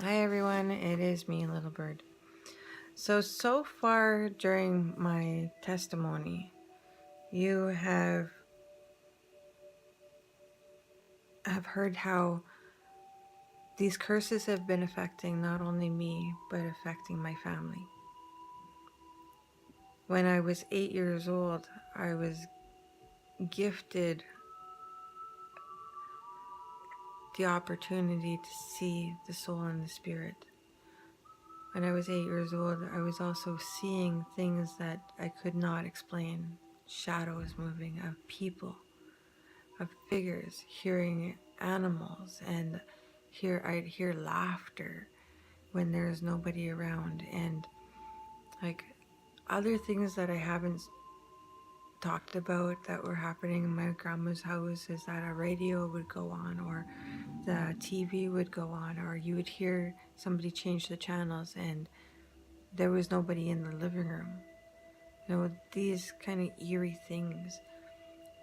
Hi everyone, it is me, Little Bird. So far during my testimony, you have heard how these curses have been affecting not only me, but affecting my family. When I was 8 years old, I was gifted the opportunity to see the soul and the spirit. When I was 8 years old, I was also seeing things that I could not explain. Shadows moving of people, of figures, hearing animals, and I'd hear laughter when there's nobody around, and like other things that I haven't talked about that were happening in my grandma's house is that a radio would go on, or the TV would go on, or you would hear somebody change the channels and there was nobody in the living room. These kind of eerie things.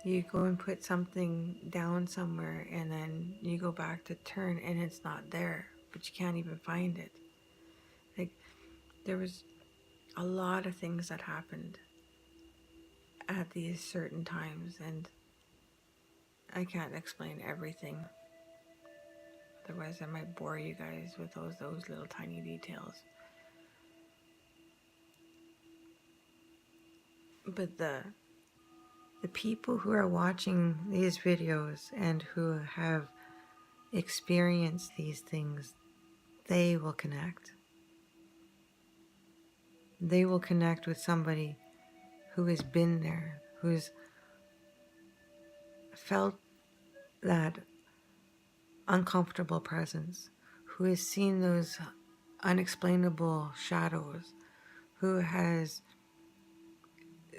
You go and put something down somewhere and then you go back to turn and it's not there, but you can't even find it. Like, there was a lot of things that happened at these certain times, and I can't explain everything. Otherwise I might bore you guys with those little tiny details. But the people who are watching these videos and who have experienced these things, they will connect. They will connect with somebody who has been there, who's felt that uncomfortable presence, who has seen those unexplainable shadows, who has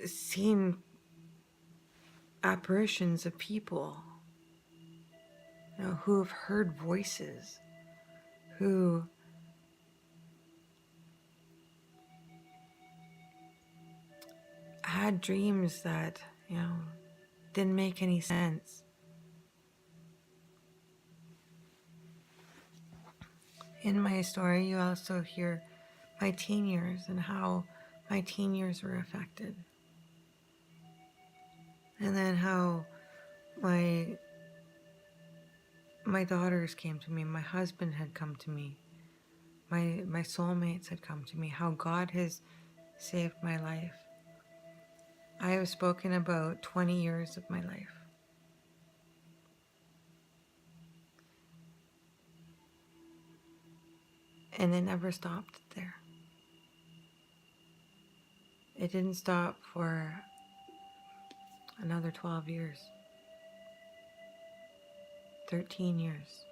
seen apparitions of people, who have heard voices, who had dreams that, didn't make any sense. In my story, you also hear my teen years and how my teen years were affected. And then how my daughters came to me, my husband had come to me, my soulmates had come to me, how God has saved my life. I have spoken about 20 years of my life. And it never stopped there. It didn't stop for another 12 years, 13 years,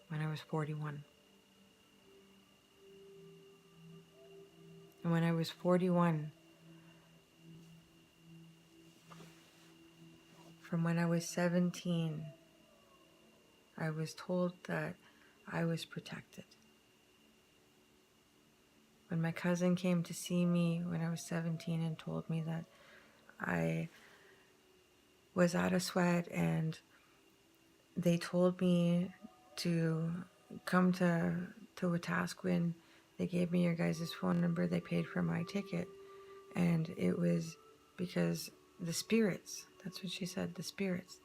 when I was 41. And when I was 41, from when I was 17, I was told that I was protected. When my cousin came to see me when I was 17 and told me that I was out of sweat, and they told me to come to Wetaskiwin. They gave me your guys' phone number. They paid for my ticket. And it was because the spirits, that's what she said, the spirits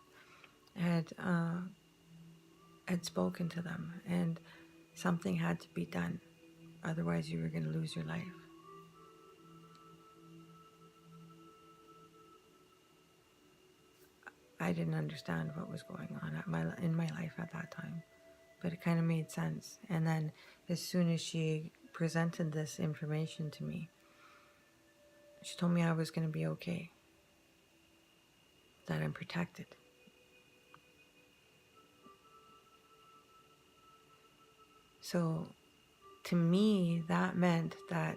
had spoken to them, and something had to be done. Otherwise you were going to lose your life. I didn't understand what was going on in my life at that time, but it kind of made sense. And then as soon as she presented this information to me, she told me I was going to be okay, that I'm protected. So to me, that meant that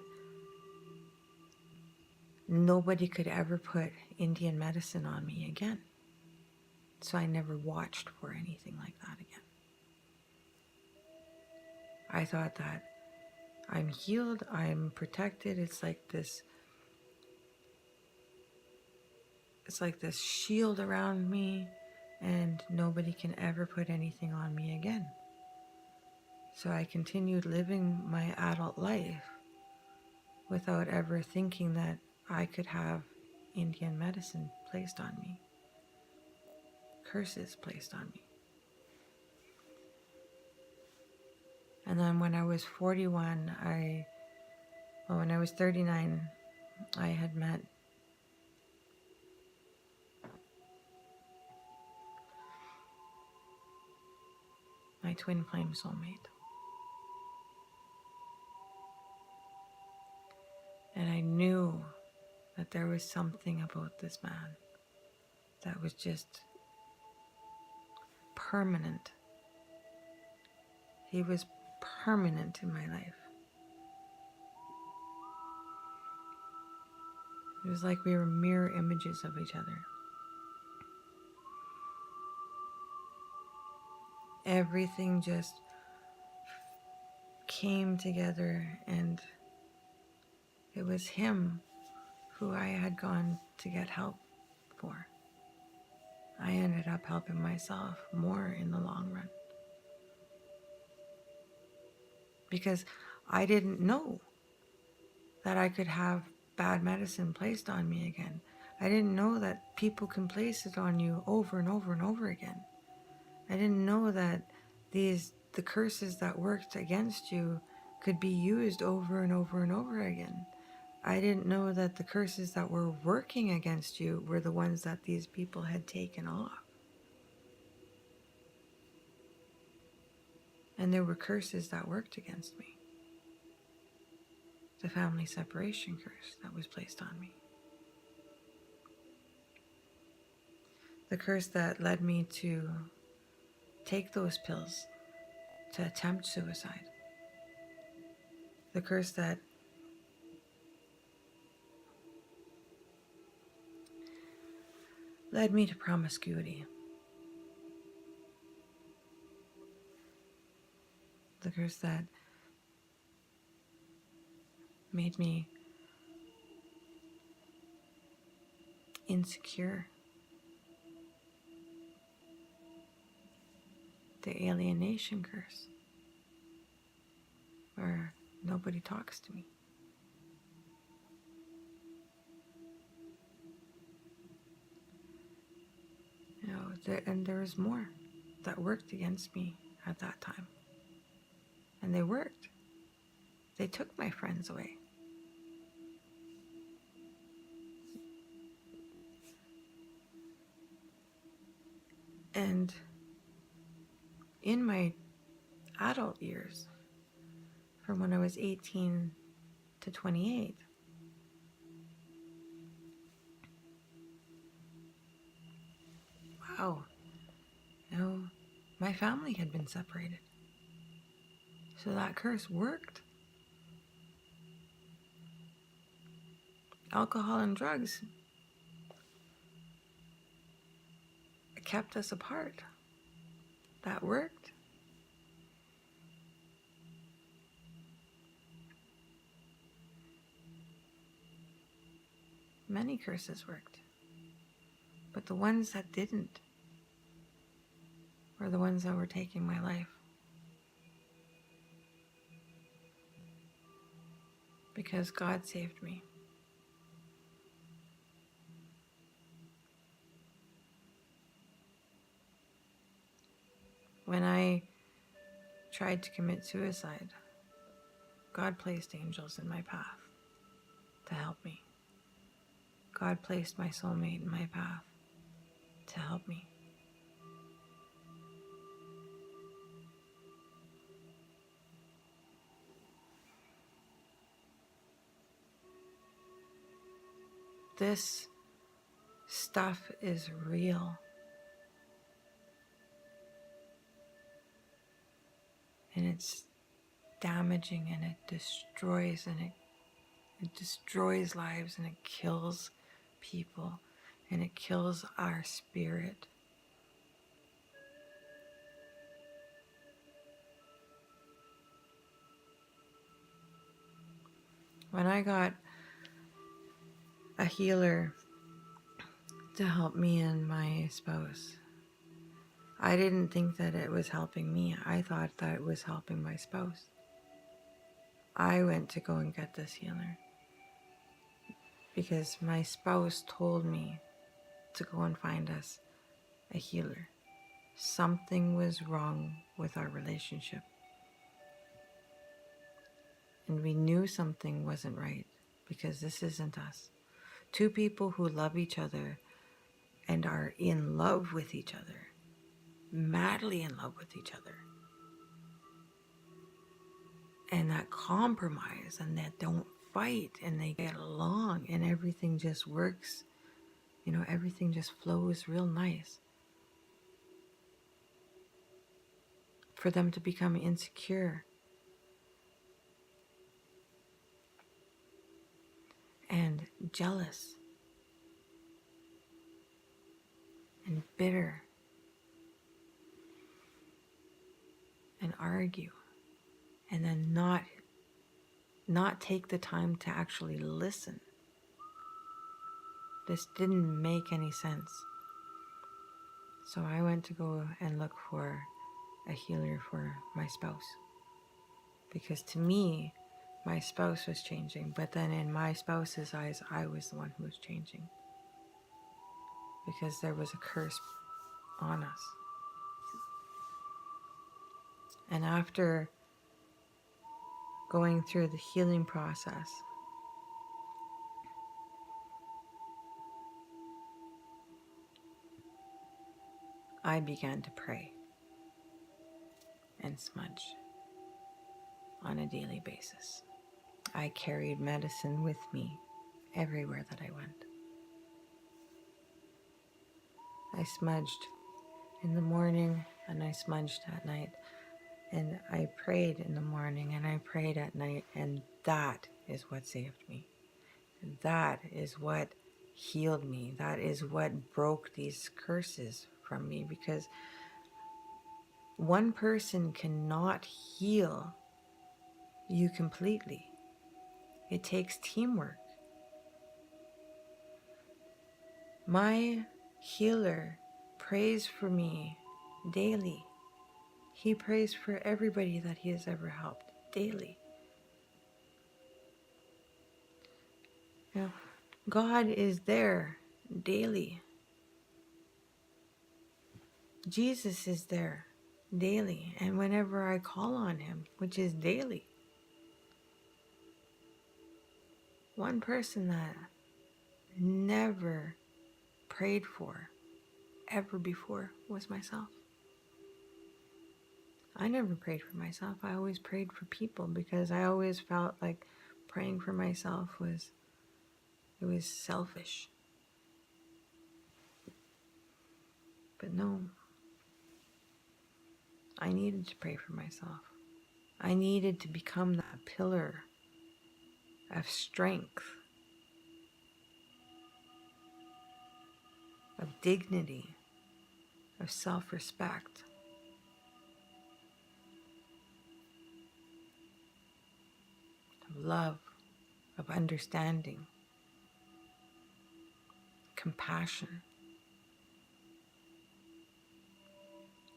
nobody could ever put Indian medicine on me again. So I never watched for anything like that again. I thought that I'm healed, I'm protected. It's like this shield around me, and nobody can ever put anything on me again. So I continued living my adult life without ever thinking that I could have Indian medicine placed on me, curses placed on me. And then when I was 41, when I was 39, I had met my twin flame soulmate. And I knew that there was something about this man that was just permanent. He was permanent in my life. It was like we were mirror images of each other. Everything just came together, and it was him who I had gone to get help for. I ended up helping myself more in the long run because I didn't know that I could have bad medicine placed on me again. I didn't know that people can place it on you over and over and over again. I didn't know that the curses that worked against you could be used over and over and over again. I didn't know that the curses that were working against you were the ones that these people had taken off. And there were curses that worked against me. The family separation curse that was placed on me. The curse that led me to take those pills to attempt suicide. The curse that led me to promiscuity. The curse that made me insecure. The alienation curse, where nobody talks to me. And there was more that worked against me at that time. And they worked. They took my friends away. And in my adult years, from when I was 18 to 28, wow, my family had been separated. So that curse worked. Alcohol and drugs kept us apart. That worked. Many curses worked. But the ones that didn't were the ones that were taking my life. Because God saved me. When I tried to commit suicide, God placed angels in my path to help me. God placed my soulmate in my path to help me. This stuff is real. And it's damaging, and it destroys, and it destroys lives, and it kills people, and it kills our spirit. When I got a healer to help me and my spouse, I didn't think that it was helping me. I thought that it was helping my spouse. I went to go and get this healer because my spouse told me to go and find us a healer. Something was wrong with our relationship. And we knew something wasn't right because this isn't us. Two people who love each other and are in love with each other, madly in love with each other, and that compromise and that don't fight and they get along and everything just works, everything just flows real nice. For them to become insecure and jealous and bitter and argue and then not take the time to actually listen. This didn't make any sense. So I went to go and look for a healer for my spouse. Because to me, my spouse was changing, but then in my spouse's eyes, I was the one who was changing. Because there was a curse on us. And after going through the healing process, I began to pray and smudge on a daily basis. I carried medicine with me everywhere that I went. I smudged in the morning and I smudged at night. And I prayed in the morning and I prayed at night. And that is what saved me. That is what healed me. That is what broke these curses from me. Because one person cannot heal you completely. It takes teamwork. My healer prays for me daily. He prays for everybody that he has ever helped daily. God is there daily. Jesus is there daily. And whenever I call on him, which is daily, one person that never prayed for ever before was myself. I never prayed for myself. I always prayed for people because I always felt like praying for myself was selfish. But no, I needed to pray for myself. I needed to become that pillar of strength, of dignity, of self-respect. Of love, of understanding, compassion,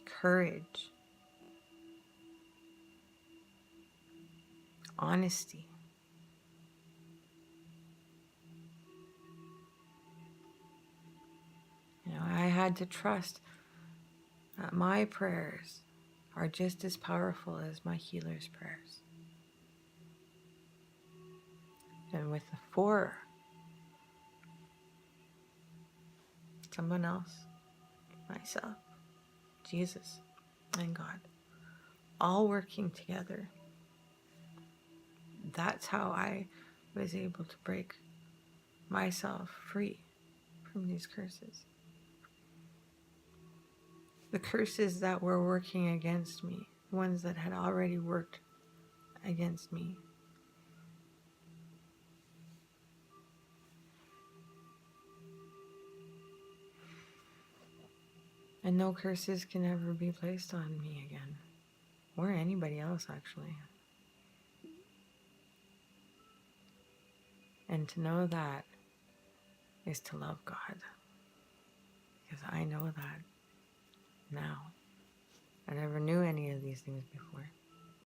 courage, honesty. I had to trust that my prayers are just as powerful as my healer's prayers. And with the four, someone else, myself, Jesus, and God, all working together, that's how I was able to break myself free from these curses. The curses that were working against me, ones that had already worked against me. And no curses can ever be placed on me again, or anybody else actually. And to know that is to love God, because I know that now. I never knew any of these things before.